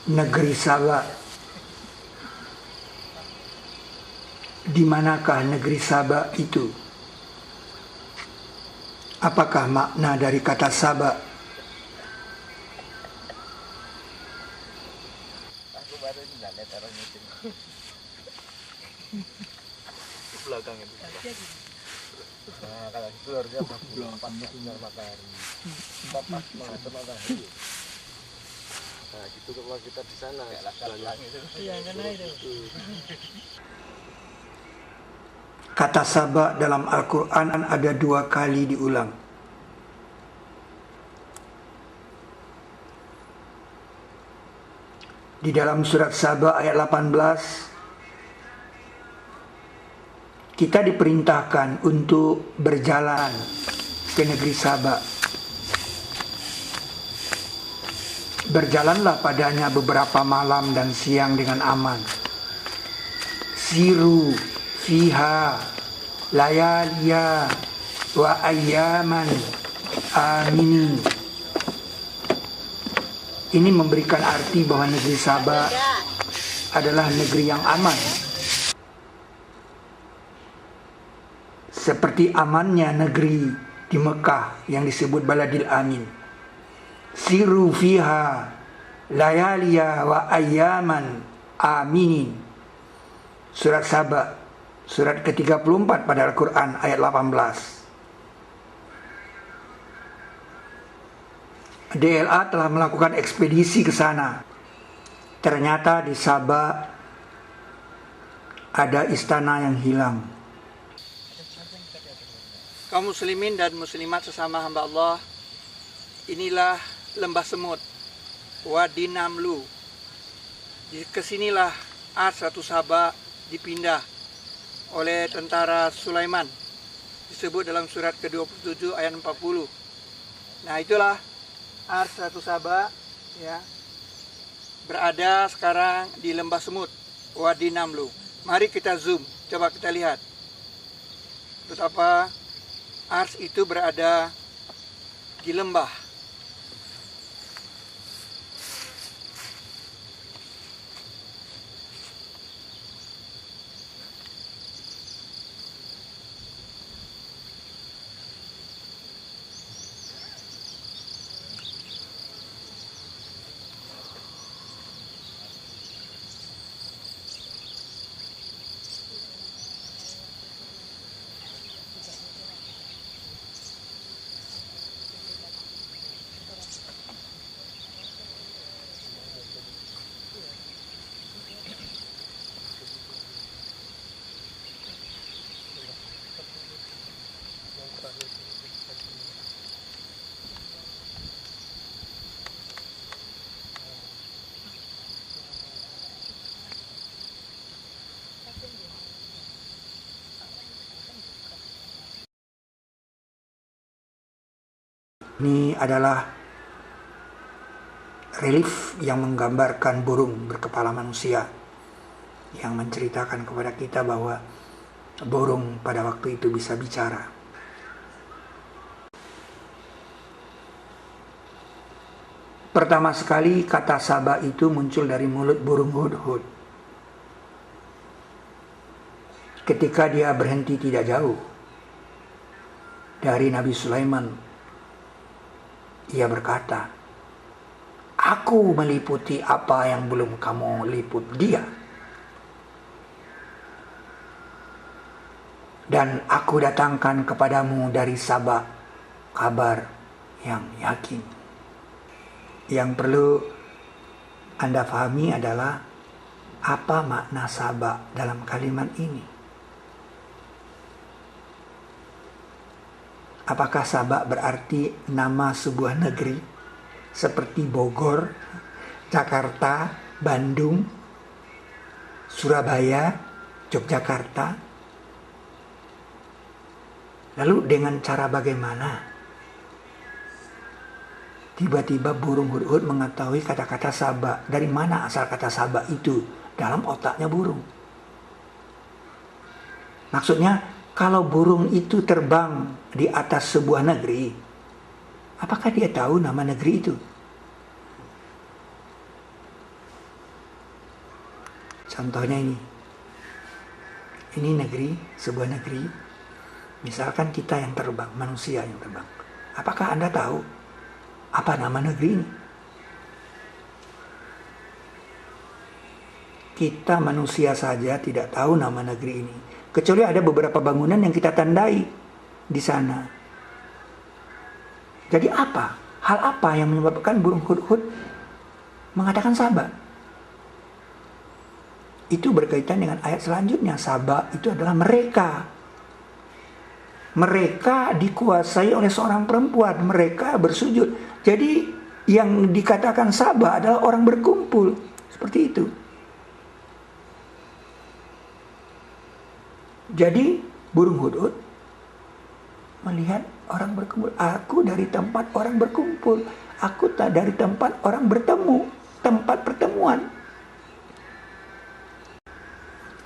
negeri Saba. Di manakah negeri Saba itu? Apakah makna dari kata Saba? Aku baru ini lihat orang itu. Di belakang itu. Nah, kalau itu harusnya pas sinar matahari. Pas menghadap matahari. Nah, gitu kalau kita di sana. Iya, kan itu. Kata Saba dalam Al-Quran ada 2 kali diulang. Di dalam surat Saba ayat 18, kita diperintahkan untuk berjalan ke negeri Saba. Berjalanlah padanya beberapa malam dan siang dengan aman. Siru fiha layaliya wa ayyaman aminin. Ini memberikan arti bahwa negeri Saba adalah negeri yang aman, seperti amannya negeri di Mekah yang disebut Baladil Amin. Siru fiha layaliya wa ayyaman aminin. Surat Saba, surat ke-34 pada Al-Quran ayat 18. DLA telah melakukan ekspedisi ke sana. Ternyata di Saba ada istana yang hilang. Kaum muslimin dan muslimat sesama hamba Allah, inilah lembah semut, Wadi Namlu. Kesinilah Ars Ratu Saba dipindah oleh tentara Sulaiman, disebut dalam surat ke-27 ayat 40. Nah, itulah Ars Ratu Saba, ya, berada sekarang di lembah semut, Wadi Namlu. Mari kita zoom, coba kita lihat betapa Ars itu berada di lembah. Ini adalah relief yang menggambarkan burung berkepala manusia, yang menceritakan kepada kita bahwa burung pada waktu itu bisa bicara. Pertama sekali kata Saba itu muncul dari mulut burung hudhud ketika dia berhenti tidak jauh dari Nabi Sulaiman. Ia berkata, "Aku meliputi apa yang belum kamu liput dia. Dan aku datangkan kepadamu dari Saba kabar yang yakin." Yang perlu Anda pahami adalah apa makna Saba dalam kalimat ini. Apakah Saba berarti nama sebuah negeri seperti Bogor, Jakarta, Bandung, Surabaya, Yogyakarta? Lalu dengan cara bagaimana tiba-tiba burung hudhud mengetahui kata-kata Saba? Dari mana asal kata Saba itu dalam otaknya burung? Maksudnya, kalau burung itu terbang di atas sebuah negeri, apakah dia tahu nama negeri itu? Contohnya ini negeri, sebuah negeri. Misalkan kita yang terbang, manusia yang terbang. Apakah Anda tahu apa nama negeri ini? Kita manusia saja tidak tahu nama negeri ini. Kecuali ada beberapa bangunan yang kita tandai di sana. Jadi apa? Hal apa yang menyebabkan burung hudhud mengatakan Saba? Itu berkaitan dengan ayat selanjutnya. Saba itu adalah mereka. Mereka dikuasai oleh seorang perempuan. Mereka bersujud. Jadi yang dikatakan Saba adalah orang berkumpul. Seperti itu. Jadi burung hudhud melihat orang berkumpul. Aku dari tempat orang berkumpul. Aku tak dari tempat orang bertemu. Tempat pertemuan.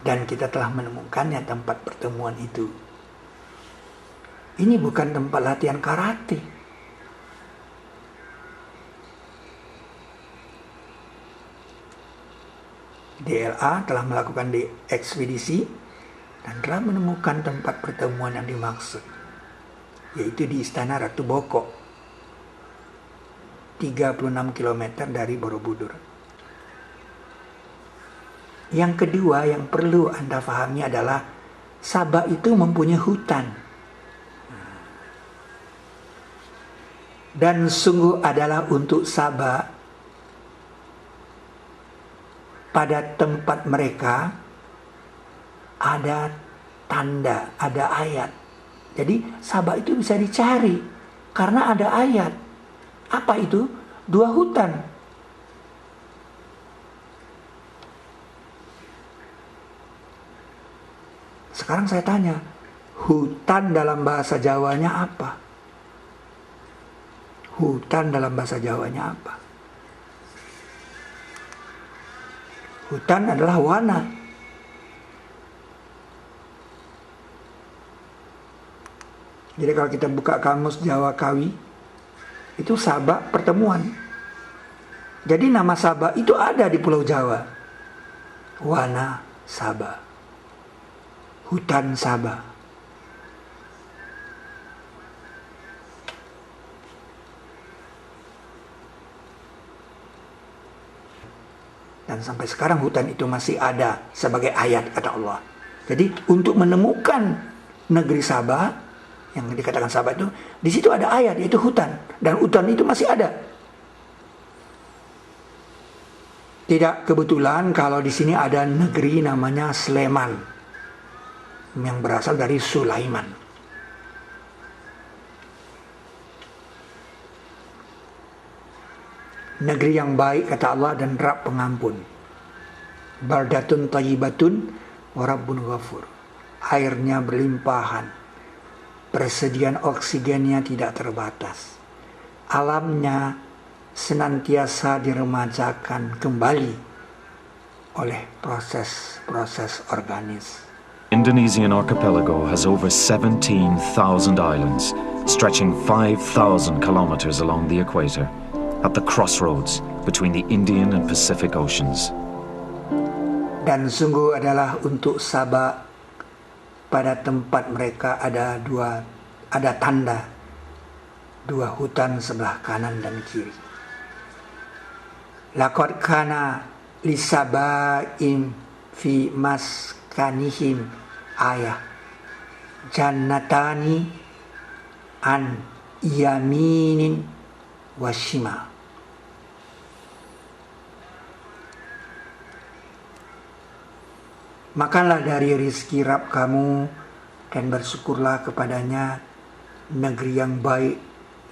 Dan kita telah menemukannya tempat pertemuan itu. Ini bukan tempat latihan karate. DLA telah melakukan ekspedisi dan telah menemukan tempat pertemuan yang dimaksud, yaitu di Istana Ratu Boko, 36 km dari Borobudur. Yang kedua yang perlu Anda pahami adalah Saba itu mempunyai hutan. Dan sungguh adalah untuk Saba pada tempat mereka ada tanda, ada ayat. Jadi Saba itu bisa dicari karena ada ayat. Apa itu? 2 hutan. Sekarang saya tanya, hutan dalam bahasa Jawanya apa? Hutan dalam bahasa Jawanya apa? Hutan adalah wana. Jadi kalau kita buka kamus Jawa Kawi, itu Saba pertemuan. Jadi nama Saba itu ada di Pulau Jawa. Wana Saba. Hutan Saba. Dan sampai sekarang hutan itu masih ada sebagai ayat kata Allah. Jadi untuk menemukan negeri Saba yang dikatakan Saba itu, di situ ada ayat yaitu hutan, dan hutan itu masih ada. Tidak kebetulan kalau di sini ada negeri namanya Sleman yang berasal dari Sulaiman. Negeri yang baik kata Allah dan Rabb pengampun. Baldatun thayyibatun wa Rabbun ghafur. Airnya berlimpahan. Persediaan oksigennya tidak terbatas. Alamnya senantiasa diremajakan kembali oleh proses-proses organis. Indonesian archipelago has over 17,000 islands, stretching 5,000 kilometers along the equator, at the crossroads between the Indian and Pacific Oceans. Dan sungguh adalah untuk Saba, pada tempat mereka ada tanda, 2 hutan sebelah kanan dan kiri. Laqad kana lisaba'in fi maskanihim ayah jannatani an yaminin washima. Makanlah dari rizki Rabb kamu dan bersyukurlah kepadanya, negeri yang baik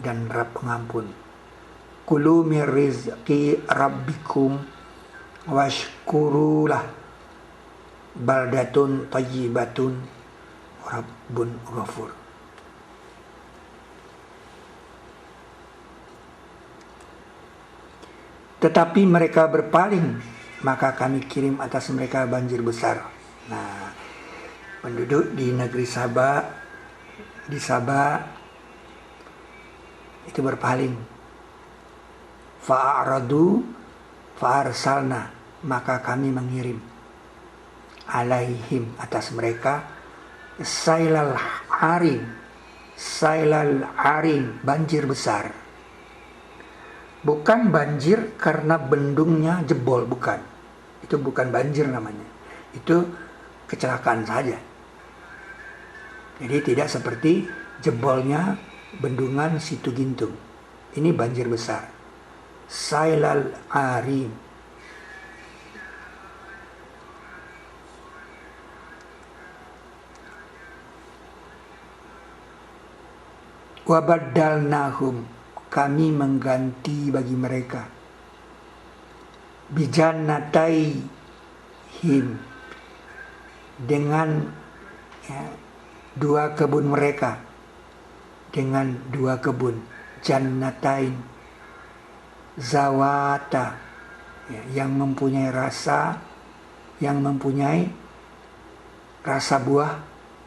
dan Rabb pengampun. Kulu min rizki rabbikum washkurulah baldatun thayyibatun Rabbun ghafur. Tetapi mereka berpaling, maka kami kirim atas mereka banjir besar. Nah, penduduk di negeri Saba, di Saba itu berpaling. Fa'aradu fa'arsalna, maka kami mengirim. alaihim atas mereka sailal arim banjir besar. Bukan banjir karena bendungnya jebol, bukan. Itu bukan banjir namanya. Itu kecelakaan saja. Jadi tidak seperti jebolnya bendungan Situ Gintung. Ini banjir besar. Sailal arim. Wabadalnahum, kami mengganti bagi mereka bijannataihim, dengan dua kebun mereka, dengan dua kebun, jannatain zawata, yang mempunyai rasa buah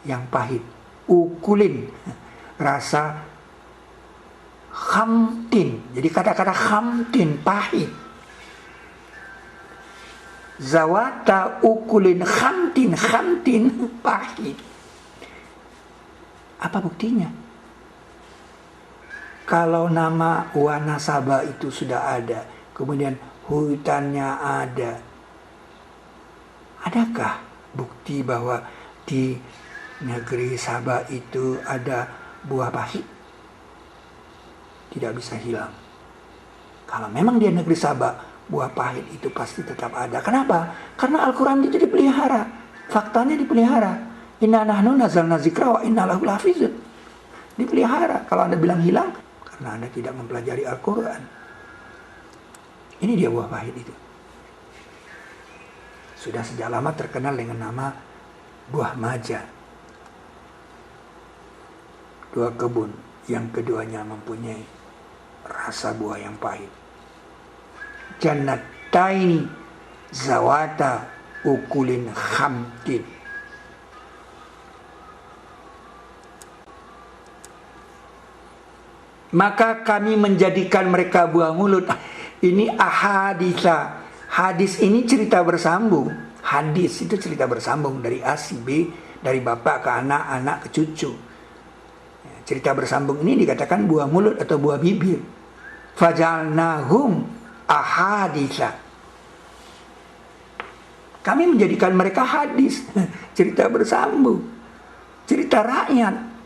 yang pahit, ukulin, rasa khamtin. Jadi kata-kata khamtin pahit. Zawata ukulin khamtin pahit. Apa buktinya? Kalau nama Wanasaba itu sudah ada, kemudian hutannya ada, adakah bukti bahwa di negeri Sabah itu ada buah pahit? Tidak bisa hilang. Kalau memang dia negeri Sabah, buah pahit itu pasti tetap ada. Kenapa? Karena Al-Quran itu dipelihara. Faktanya dipelihara. Inna nahnu nazalna zikra wa inna lahu lahafizun. Dipelihara. Kalau Anda bilang hilang, karena Anda tidak mempelajari Al-Quran. Ini dia buah pahit itu. Sudah sejak lama terkenal dengan nama buah maja. Dua kebun, yang keduanya mempunyai rasa buah yang pahit. Jannataini zawata ukulin khamtin. Maka kami menjadikan mereka buah mulut. Ini ahaditha. Hadis ini cerita bersambung. Hadis itu cerita bersambung dari A si B, dari bapak ke anak, anak ke cucu. Cerita bersambung ini dikatakan buah mulut atau buah bibir. Fajalnahum ahaditha. Kami menjadikan mereka hadis, cerita bersambung, cerita rakyat.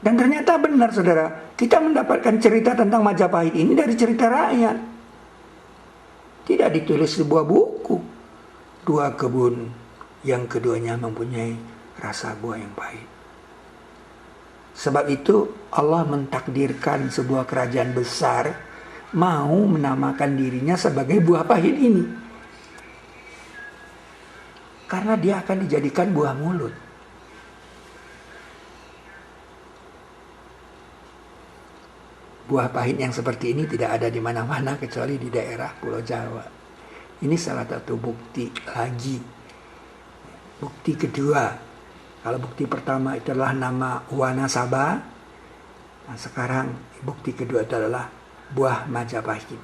Dan ternyata benar saudara, kita mendapatkan cerita tentang Majapahit ini dari cerita rakyat. Tidak ditulis sebuah buku. Dua kebun, yang keduanya mempunyai rasa buah yang pahit. Sebab itu Allah mentakdirkan sebuah kerajaan besar mau menamakan dirinya sebagai buah pahit ini. Karena dia akan dijadikan buah mulut. Buah pahit yang seperti ini tidak ada di mana-mana kecuali di daerah Pulau Jawa. Ini salah satu bukti lagi. Bukti kedua. Kalau bukti pertama itu adalah nama Wanasaba. Nah, sekarang bukti kedua itu adalah buah Majapahit.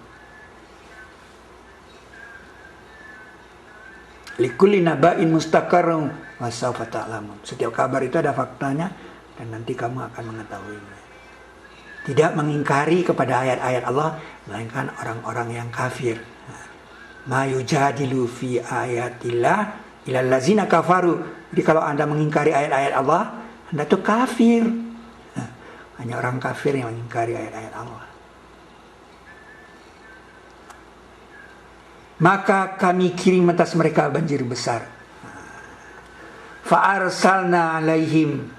Likulli naba'in mustaqarrun wa sawfa ta'lamun. Setiap kabar itu ada faktanya dan nanti kamu akan mengetahuinya. Tidak mengingkari kepada ayat-ayat Allah, melainkan orang-orang yang kafir. Ma yujadilu fi ayatillah ilal ladzina kafaru. Jadi kalau Anda mengingkari ayat-ayat Allah, Anda itu kafir. Hanya orang kafir yang mengingkari ayat-ayat Allah. Maka kami kirim atas mereka banjir besar. Fa'arsalna alaihim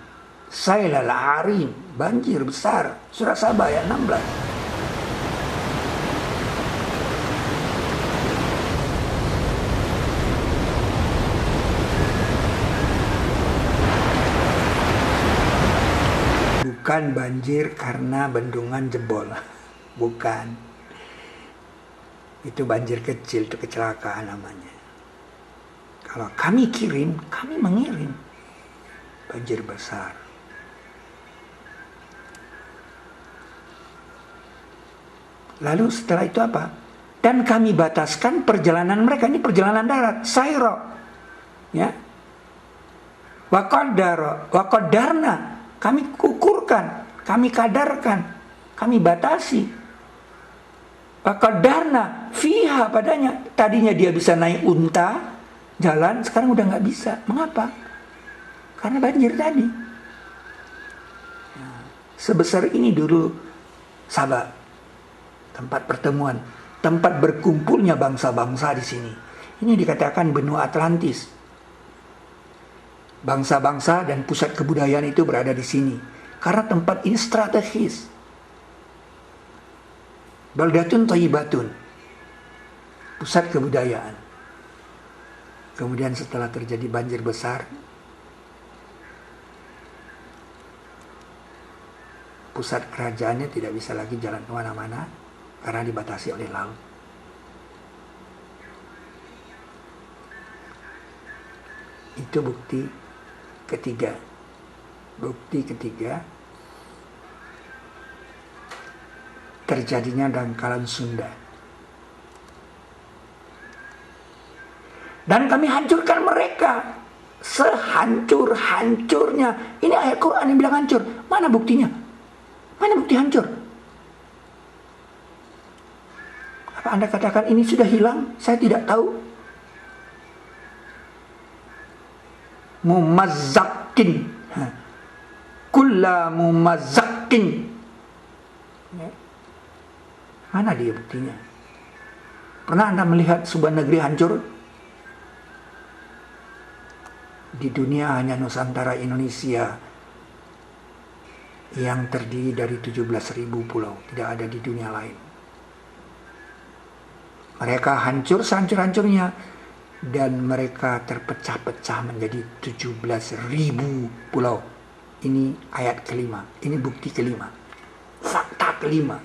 sailal arim, banjir besar. Surah Sabah ayat 16. Bukan banjir karena bendungan jebol. Bukan. Itu banjir kecil, itu kecelakaan namanya. Kalau kami kirim, kami mengirim banjir besar. Lalu setelah itu apa? Dan kami bataskan perjalanan mereka. Ini perjalanan darat, sayro. Ya. Wa qadarna, kami ukurkan, kami kadarkan, kami batasi. Wa qadarna fiha, padanya. Tadinya dia bisa naik unta, jalan, sekarang udah nggak bisa. Mengapa? Karena banjir tadi. Sebesar ini dulu Sabah, tempat pertemuan, tempat berkumpulnya bangsa-bangsa di sini. Ini dikatakan benua Atlantis. Bangsa-bangsa dan pusat kebudayaan itu berada di sini. Karena tempat ini strategis. Baldatun thayyibatun, pusat kebudayaan. Kemudian setelah terjadi banjir besar, pusat kerajaannya tidak bisa lagi jalan kemana-mana karena dibatasi oleh laut. Itu bukti ketiga. Bukti ketiga terjadinya dangkalan Sunda. Dan kami hancurkan mereka sehancur-hancurnya. Ini ayat Quran yang bilang hancur. Mana buktinya? Mana bukti hancur? Apa Anda katakan ini sudah hilang? Saya tidak tahu. Mumazzakin, kulla mumazzakin. Mana dia buktinya? Pernah Anda melihat sebuah negeri hancur? Di dunia hanya Nusantara Indonesia yang terdiri dari 17.000 pulau, tidak ada di dunia lain. Mereka hancur sehancur-hancurnya dan mereka terpecah-pecah menjadi 17.000 pulau. Ini ayat kelima, ini bukti kelima, fakta kelima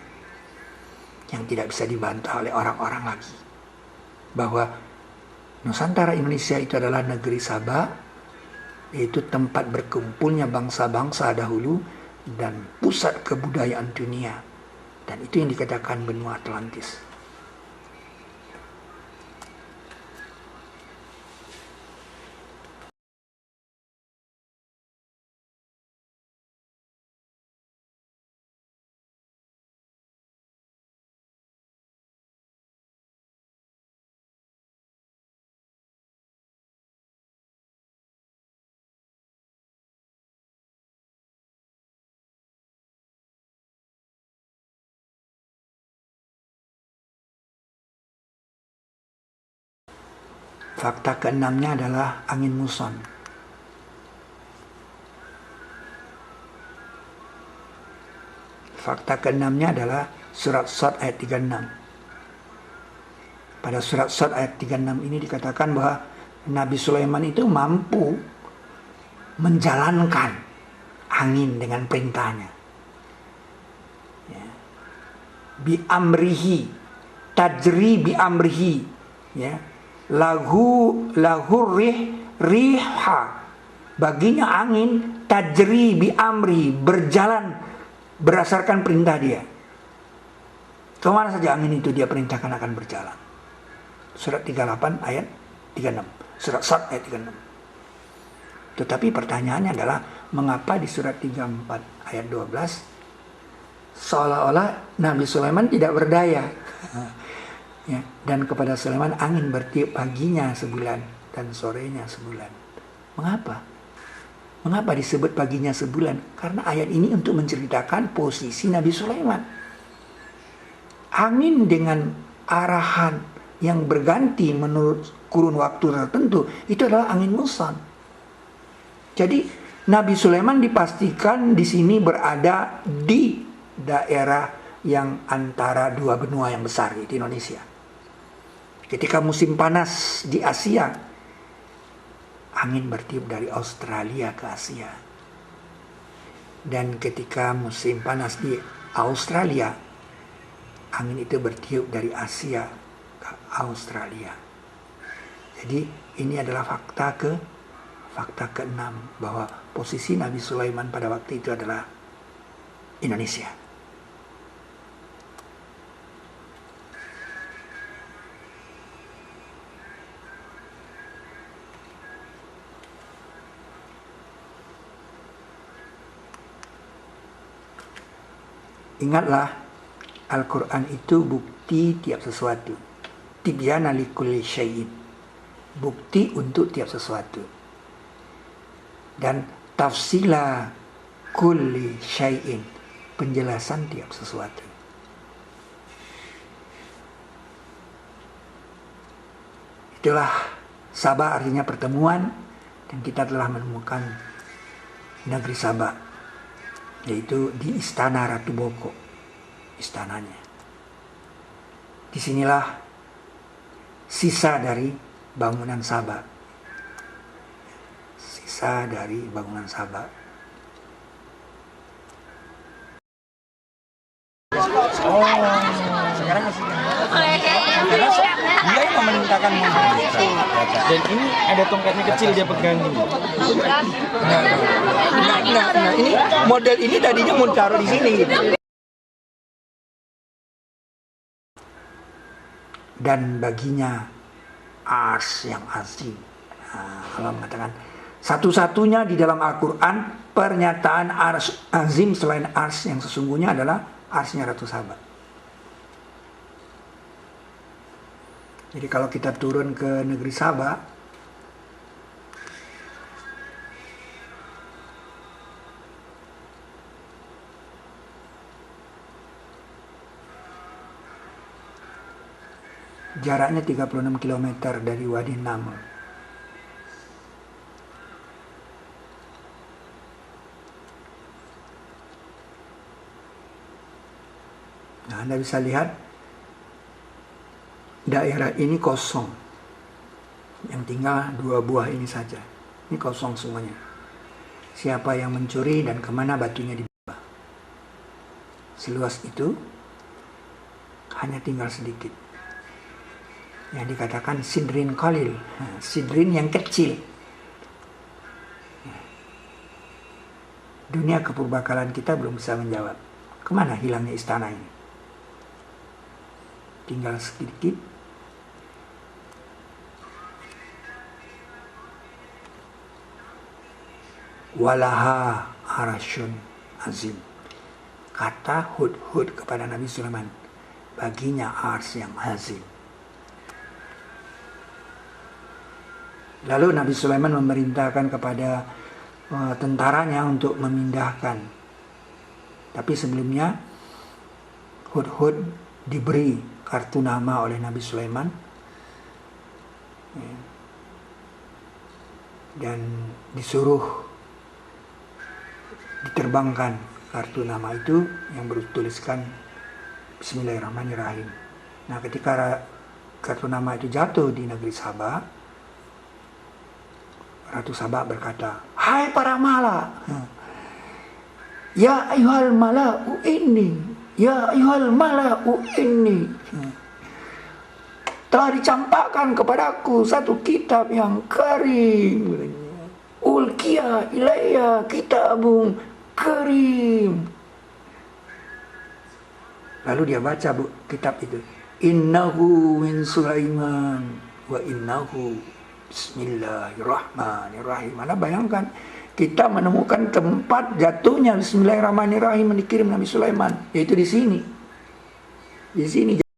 yang tidak bisa dibantah oleh orang-orang lagi, bahwa Nusantara Indonesia itu adalah negeri Sabah, yaitu tempat berkumpulnya bangsa-bangsa dahulu dan pusat kebudayaan dunia. Dan itu yang dikatakan benua Atlantis. Fakta keenamnya adalah angin muson. Fakta keenamnya adalah surat Shad ayat 36. Pada surat Shad ayat 36 ini dikatakan bahwa Nabi Sulaiman itu mampu menjalankan angin dengan perintahnya. Ya. Bi amrihi, tajri bi amrihi, ya. Lahu riha, baginya angin, tajri bi amri, berjalan berdasarkan perintah dia. Kemana saja angin itu dia perintahkan akan berjalan. Surat 38 ayat 36, surat Shad ayat 36. Tetapi pertanyaannya adalah, mengapa di surat 34 ayat 12 seolah-olah Nabi Sulaiman tidak berdaya? Ya, dan kepada Sulaiman angin bertiup paginya sebulan dan sorenya sebulan. Mengapa? Mengapa disebut paginya sebulan? Karena ayat ini untuk menceritakan posisi Nabi Sulaiman. Angin dengan arahan yang berganti menurut kurun waktu tertentu, itu adalah angin muson. Jadi Nabi Sulaiman dipastikan di sini berada di daerah yang antara dua benua yang besar di Indonesia. Ketika musim panas di Asia, angin bertiup dari Australia ke Asia. Dan ketika musim panas di Australia, angin itu bertiup dari Asia ke Australia. Jadi ini adalah fakta ke-6 bahwa posisi Nabi Sulaiman pada waktu itu adalah Indonesia. Ingatlah, Al-Quran itu bukti tiap sesuatu. Tibyana likulli syai'in. Bukti untuk tiap sesuatu. Dan tafsila kulli syai'in. Penjelasan tiap sesuatu. Itulah Sabah, artinya pertemuan, dan kita telah menemukan negeri Sabah, yaitu di Istana Ratu Boko, istananya. Disinilah sisa dari bangunan Sabah. Sisa dari bangunan Sabah. Sekarang masih karena dia yang memerintahkan Dan ini ada tongkatnya kecil dia pegang ini. Nah, ini model ini tadinya mau taruh di sini gitu. Dan baginya ars yang azim. Allah mengatakan satu-satunya di dalam Al-Quran pernyataan ars azim selain ars yang sesungguhnya adalah arsnya Ratu Sabah. Jadi kalau kita turun ke negeri Sabah, jaraknya 36 km dari Wadi Naml. Nah, Anda bisa lihat daerah ini kosong. Yang tinggal 2 buah ini saja. Ini kosong semuanya. Siapa yang mencuri dan kemana batunya dibawa. Seluas itu hanya tinggal sedikit. Yang dikatakan Sidrin Qalil. Sidrin yang kecil. Dunia kepurbakalan kita belum bisa menjawab. Kemana hilangnya istana ini? Tinggal sedikit. Walaha arasyun azim. Kata Hud-Hud kepada Nabi Sulaiman, baginya ars yang azim. Lalu Nabi Sulaiman memerintahkan kepada tentaranya untuk memindahkan. Tapi sebelumnya Hud-Hud diberi kartu nama oleh Nabi Sulaiman. Dan disuruh diterbangkan kartu nama itu yang bertuliskan Bismillahirrahmanirrahim. Nah, ketika kartu nama itu jatuh di negeri Sabah, Ratu Sabah berkata, "Hai para mala, ya ayuhal mala'u inni, ya ayuhal mala'u inni, telah dicampakkan kepadaku satu kitab yang karim. Ulkiya ilayya kitabun karim." Lalu dia baca kitab itu. Innahu min Sulaiman wa innahu Bismillahirrahmanirrahim. Anda bayangkan, kita menemukan tempat jatuhnya Bismillahirrahmanirrahim dikirim Nabi Sulaiman, yaitu di sini. Di sini.